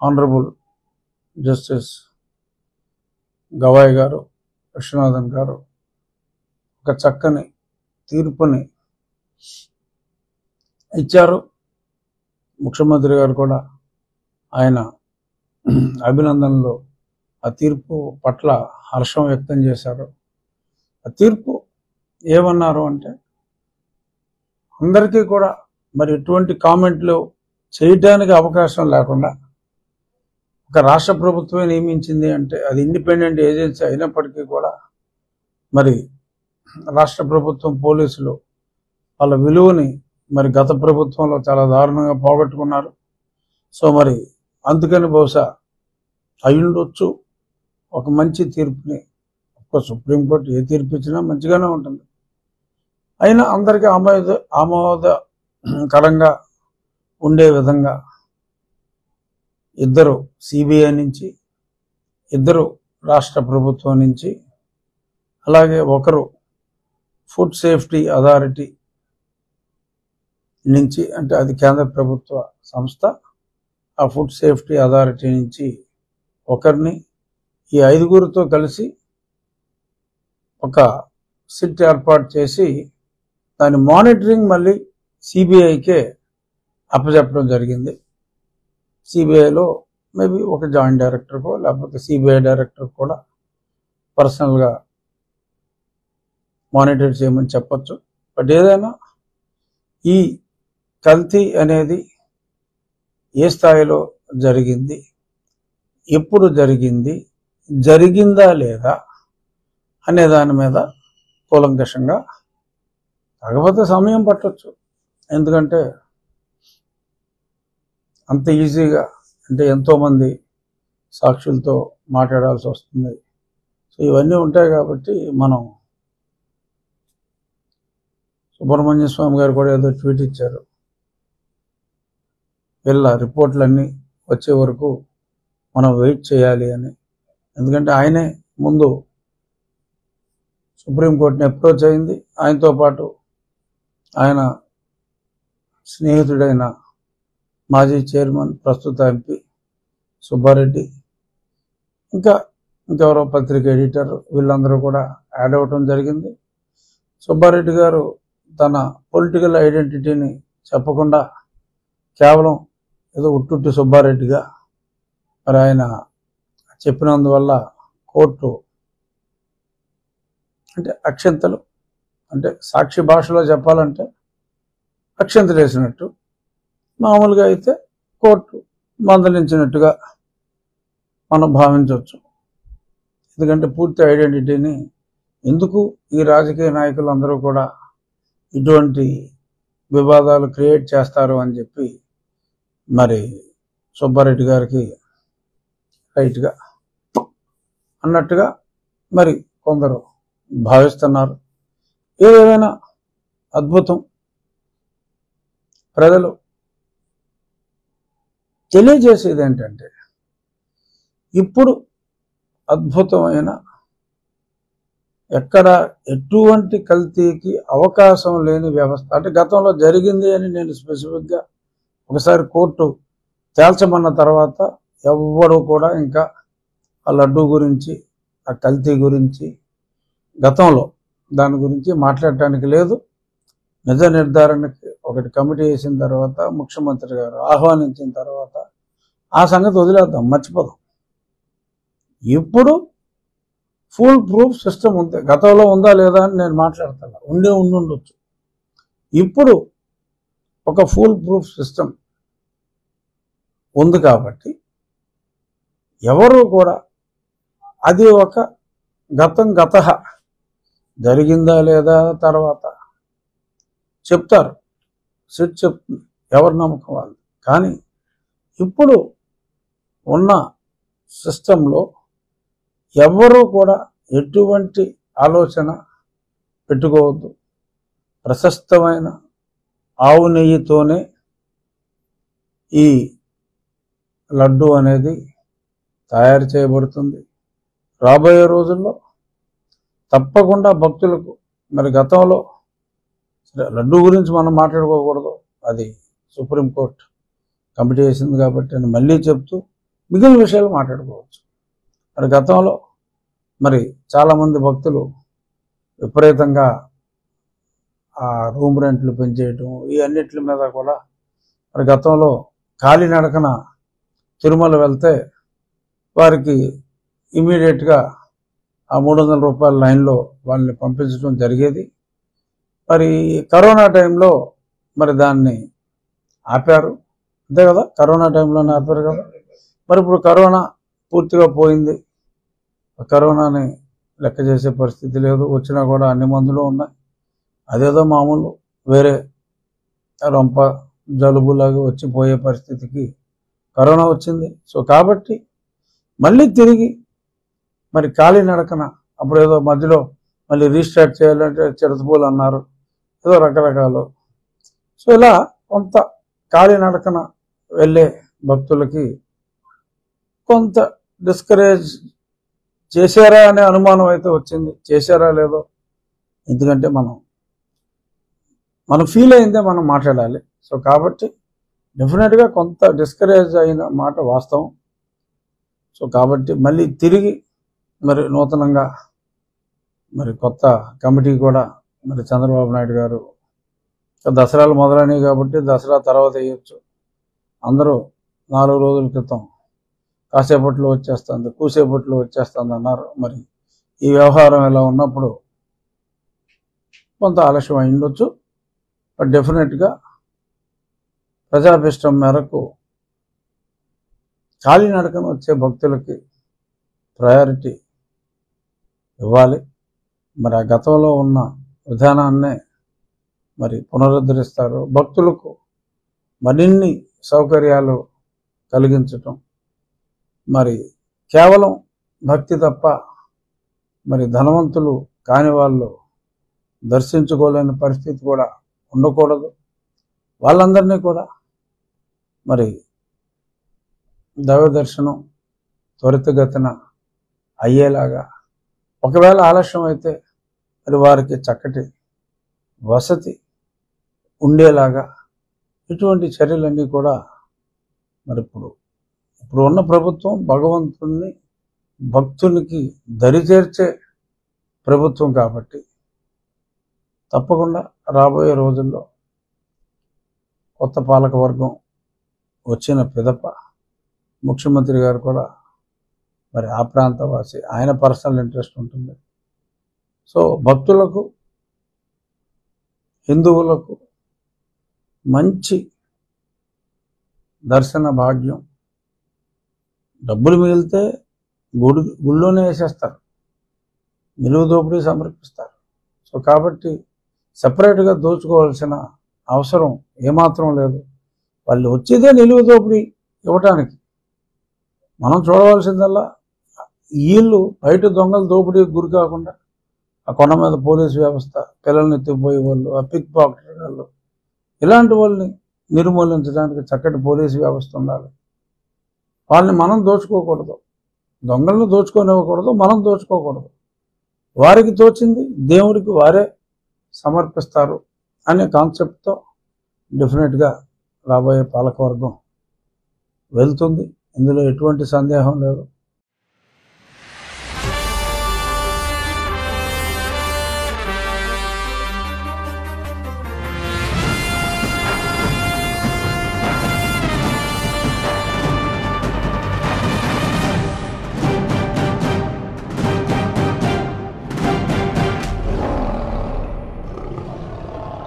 Honourable justice Gavai గారు, విశ్వనాథన్ గారు ఒక చక్కని తీర్పుని ఇచ్చారు. ముఖ్యమంత్రి గారు కూడా ఆయన అభినందనలు ఆ తీర్పు పట్ల హర్షం వ్యక్తం చేశారు. ఆ తీర్పు ఏమన్నారు అంటే, అందరికీ కూడా మరి ఎటువంటి కామెంట్లు చేయడానికి అవకాశం లేకుండా ఒక రాష్ట్ర ప్రభుత్వమే నియమించింది అంటే అది ఇండిపెండెంట్ ఏజెన్సీ అయినప్పటికీ కూడా మరి రాష్ట్ర ప్రభుత్వం పోలీసులు వాళ్ళ విలువని మరి గత ప్రభుత్వంలో చాలా దారుణంగా పోగొట్టుకున్నారు. సో మరి అందుకని బహుశా అయ్యుండొచ్చు ఒక మంచి తీర్పుని. సుప్రీంకోర్టు ఏ తీర్పు ఇచ్చినా మంచిగానే ఉంటుంది. అయినా అందరికీ ఆమోదకరంగా ఉండే విధంగా ఇద్దరు సిబిఐ నుంచి, ఇద్దరు రాష్ట్ర ప్రభుత్వం నుంచి, అలాగే ఒకరు ఫుడ్ సేఫ్టీ అథారిటీ నుంచి, అంటే అది కేంద్ర ప్రభుత్వ సంస్థ, ఆ ఫుడ్ సేఫ్టీ అథారిటీ నుంచి ఒకరిని, ఈ 5గురితో కలిసి ఒక సిట్ ఏర్పాటు చేసి దాని మానిటరింగ్ మళ్ళీ సిబిఐకే అప్పచెప్పడం జరిగింది. సిబిఐలో మేబీ ఒక జాయింట్ డైరెక్టర్కో లేకపోతే సిబిఐ డైరెక్టర్ కూడా పర్సనల్గా మానిటర్ చేయమని చెప్పచ్చు. బట్ ఏదైనా ఈ కల్తీ అనేది ఏ స్థాయిలో జరిగింది, ఎప్పుడు జరిగింది, జరిగిందా లేదా అనే దాని మీద కూలంకషంగా, కాకపోతే సమయం పట్టొచ్చు. ఎందుకంటే అంత ఈజీగా అంటే ఎంతోమంది సాక్షులతో మాట్లాడాల్సి వస్తుంది. సో ఇవన్నీ ఉంటాయి కాబట్టి మనం సుబ్రహ్మణ్య స్వామి గారు కూడా ఏదో ట్వీట్ ఇచ్చారు, వీళ్ళ రిపోర్ట్లన్నీ వచ్చే వరకు మనం వెయిట్ చేయాలి అని. ఎందుకంటే ఆయనే ముందు సుప్రీంకోర్టుని అప్రోచ్ అయింది. ఆయనతో పాటు ఆయన స్నేహితుడైన మాజీ చైర్మన్, ప్రస్తుత ఎంపీ సుబ్బారెడ్డి, ఇంకెవరో పత్రిక ఎడిటర్, వీళ్ళందరూ కూడా యాడ్ అవ్వటం జరిగింది. సుబ్బారెడ్డి గారు తన పొలిటికల్ ఐడెంటిటీని చెప్పకుండా కేవలం ఏదో ఉట్టుట్టి సుబ్బారెడ్డిగా మరి ఆయన చెప్పినందువల్ల కోర్టు అంటే అక్షంతలు, అంటే సాక్షి భాషలో చెప్పాలంటే అక్షంతలు వేసినట్టు, మామూలుగా అయితే కోర్టు మందలించినట్టుగా మనం భావించవచ్చు. ఎందుకంటే పూర్తి ఐడెంటిటీని ఎందుకు ఈ రాజకీయ నాయకులందరూ కూడా ఇటువంటి వివాదాలు క్రియేట్ చేస్తారు అని చెప్పి మరి సుబ్బారెడ్డి గారికి రైట్గా అన్నట్టుగా మరి కొందరు భావిస్తున్నారు. ఏదేమైనా అద్భుతం. ప్రజలు తెలియజేసేది ఏంటంటే, ఇప్పుడు అద్భుతమైన ఎక్కడ ఎటువంటి కల్తీకి అవకాశం లేని వ్యవస్థ, అంటే గతంలో జరిగింది అని నేను స్పెసిఫిక్గా ఒకసారి కోర్టు తేల్చమన్న తర్వాత ఎవ్వరూ కూడా ఇంకా ఆ లడ్డూ గురించి, ఆ కల్తీ గురించి గతంలో దాని గురించి మాట్లాడటానికి లేదు. నిజ నిర్ధారణకి ఒకటి కమిటీ వేసిన తర్వాత, ముఖ్యమంత్రి గారు ఆహ్వానించిన తర్వాత ఆ సంగతి వదిలేద్దాం, మర్చిపోదాం. ఇప్పుడు ఫుల్ ప్రూఫ్ సిస్టమ్ ఉంది. గతంలో ఉందా లేదా అని నేను మాట్లాడతాను, ఉండుండొచ్చు. ఇప్పుడు ఒక ఫుల్ ప్రూఫ్ సిస్టమ్ ఉంది కాబట్టి ఎవరు కూడా అది ఒక గతః జరిగిందా లేదా తర్వాత చెప్తారు, సిట్ చెప్తుంది, ఎవరి నమ్మకం వాళ్ళు. కానీ ఇప్పుడు ఉన్న సిస్టంలో ఎవరు కూడా ఎటువంటి ఆలోచన పెట్టుకోవద్దు. ప్రశస్తమైన ఆవు నెయ్యితోనే ఈ లడ్డు అనేది తయారు చేయబడుతుంది. రాబోయే రోజుల్లో తప్పకుండా భక్తులకు, మరి గతంలో లడ్డు గురించి మనం మాట్లాడుకోకూడదు, అది సుప్రీంకోర్టు కమిటీ వేసింది కాబట్టి అని మళ్ళీ చెప్తూ మిగిలిన విషయాలు మాట్లాడుకోవచ్చు. మరి గతంలో మరి చాలామంది భక్తులు విపరీతంగా ఆ రూమ్ రెంట్లు పెంచేయటం ఈ అన్నిటి మీద కూడా మరి గతంలో కాలినడకన తిరుమల వెళ్తే వారికి ఇమీడియట్గా ఆ 300 రూపాయల లైన్లో వాళ్ళని పంపించడం జరిగేది. మరి కరోనా టైంలో మరి దాన్ని ఆపారు, అంతే కదా, కరోనా టైంలోనే ఆపారు కదా. మరి ఇప్పుడు కరోనా పూర్తిగా పోయింది, కరోనాని లెక్క చేసే పరిస్థితి లేదు, వచ్చినా కూడా అన్ని మందులు ఉన్నాయి, అదేదో మామూలు వేరే రొంప జలుబులాగా వచ్చి పోయే పరిస్థితికి కరోనా వచ్చింది. సో కాబట్టి మళ్ళీ తిరిగి మరి కాలినడకన అప్పుడు ఏదో మధ్యలో మళ్ళీ రీస్టార్ట్ చేయాలంటే చిరతపూలు అన్నారు, ఏదో రకరకాలు. సో ఇలా కొంత కాలినడకన వెళ్ళే భక్తులకి కొంత డిస్కరేజ్ చేశారా అనే అనుమానం అయితే వచ్చింది. చేశారా లేదో, ఎందుకంటే మనం ఫీల్ అయిందే మనం మాట్లాడాలి. సో కాబట్టి డెఫినెట్గా కొంత డిస్కరేజ్ అయిన మాట వాస్తవం. సో కాబట్టి మళ్ళీ తిరిగి మరి నూతనంగా మరి కొత్త కమిటీ కూడా మరి చంద్రబాబు నాయుడు గారు దసరాలు మొదలైనవి కాబట్టి దసరా తర్వాత వేయచ్చు, అందరూ 4 రోజుల క్రితం కాసేపట్లో వచ్చేస్తుంది, కూసేపట్లో వచ్చేస్తుంది అన్నారు. మరి ఈ వ్యవహారం ఇలా ఉన్నప్పుడు కొంత ఆలస్యం అయిండొచ్చు. బట్ డెఫినెట్గా ప్రజాభిష్టం మేరకు కాలినడకన వచ్చే భక్తులకి ప్రయారిటీ ఇవ్వాలి. మరి ఆ గతంలో ఉన్న విధానాన్నే మరి పునరుద్ధరిస్తారు. భక్తులకు మరిన్ని సౌకర్యాలు కలిగించటం, మరి కేవలం భక్తి తప్ప మరి ధనవంతులు కాని వాళ్ళు దర్శించుకోలేని పరిస్థితి కూడా ఉండకూడదు. వాళ్ళందరినీ కూడా మరి దైవ దర్శనం త్వరితగతిన అయ్యేలాగా, ఒకవేళ ఆలస్యం అయితే మరి వారికి చక్కటి వసతి ఉండేలాగా ఇటువంటి చర్యలన్నీ కూడా మరి ఇప్పుడు ఉన్న ప్రభుత్వం భగవంతుణ్ణి భక్తునికి దరిచేర్చే ప్రభుత్వం కాబట్టి తప్పకుండా రాబోయే రోజుల్లో కొత్త పాలకవర్గం వచ్చిన పిదప ముఖ్యమంత్రి గారు కూడా మరి ఆ ప్రాంతవాసి, ఆయన పర్సనల్ ఇంట్రెస్ట్ ఉంటుంది. సో భక్తులకు, హిందువులకు మంచి దర్శన భాగ్యం, డబ్బులు మిగిలితే గుళ్ళోనే వేసేస్తారు, నిలువు దోపిడీ సమర్పిస్తారు. సో కాబట్టి సపరేట్గా దోచుకోవాల్సిన అవసరం ఏమాత్రం లేదు. వాళ్ళు వచ్చేదే నిలువు దోపిడీ ఇవ్వటానికి. మనం చూడవలసిందల్లా వీళ్ళు బయట దొంగలు దోపిడీకి గురి కాకుండా ఆ కొండ మీద పోలీసు వ్యవస్థ, పిల్లల్ని ఎత్తుకుపోయే వాళ్ళు, ఆ పిక్ పాకెట్ వాళ్ళు, ఇలాంటి వాళ్ళని నిర్మూలించడానికి చక్కటి పోలీసు వ్యవస్థ ఉండాలి. వాళ్ళని మనం దోచుకోకూడదు, దొంగలను దోచుకోనివ్వకూడదు, మనం దోచుకోకూడదు. వారికి తోచింది దేవుడికి వారే సమర్పిస్తారు అనే కాన్సెప్ట్తో డెఫినెట్గా రాబోయే పాలకవర్గం వెళ్తుంది. ఇందులో ఎటువంటి సందేహం లేదు.